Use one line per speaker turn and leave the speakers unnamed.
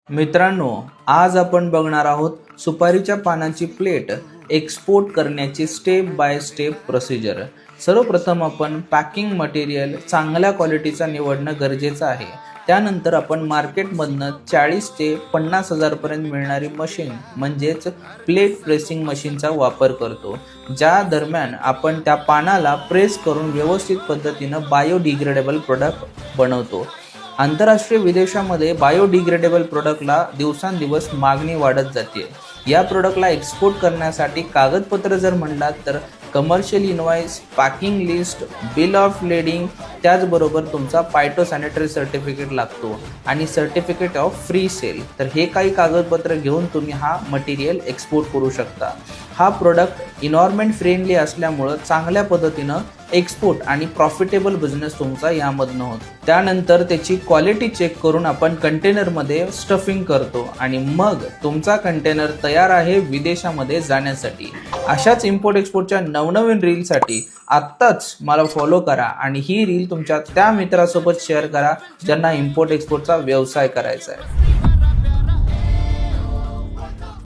मित्रांनो, आज आपण बघणार आहोत सुपारीच्या पानाची प्लेट एक्सपोर्ट करण्याची स्टेप बाय स्टेप प्रोसिजर। सर्वप्रथम आपण पॅकिंग मटेरियल चांगल्या क्वालिटीचा निवडणं गरजेचं आहे। त्यानंतर आपण मार्केटमधनं 40 ते 50 हजार पर्यंत मिळणारी मशीन म्हणजेच प्लेट प्रेसिंग मशीनचा वापर करतो, ज्या दरम्यान आपण त्या पानाला प्रेस करून व्यवस्थित पद्धतीनं बायोडिग्रेडेबल प्रोडक्ट बनवतो। आंतरराष्ट्रीय विदेशामध्ये बायोडिग्रेडेबल प्रोडक्टला दिवसांदिवस मागणी वाढत जाते। या प्रोडक्टला एक्सपोर्ट करण्यासाठी कागदपत्र जर म्हणलात तर commercial invoice, packing list, bill of lading, त्याचबरोबर तुमचा फायटोसॅनिटरी सर्टिफिकेट लागतो आणि सर्टिफिकेट ऑफ फ्री सेल। तर हे काही कागदपत्र घेऊन तुम्ही हा मटेरियल एक्सपोर्ट करू शकता। हा प्रोडक्ट इन्व्हायरमेंट फ्रेंडली असल्यामुळं चांगल्या पद्धतीनं एक्सपोर्ट आणि प्रॉफिटेबल बिझनेस तुमचा यामधनं होतो। त्यानंतर त्याची क्वालिटी चेक करून आपण कंटेनरमध्ये स्टफिंग करतो आणि मग तुमचा कंटेनर तयार आहे विदेशामध्ये जाण्यासाठी। अशाच इम्पोर्ट एक्सपोर्टच्या नवनवीन रीलसाठी आत्ताच मला फॉलो करा आणि ही रील तुमच्या त्या मित्रासोबत शेअर करा ज्यांना इम्पोर्ट एक्सपोर्टचा व्यवसाय करायचा आहे।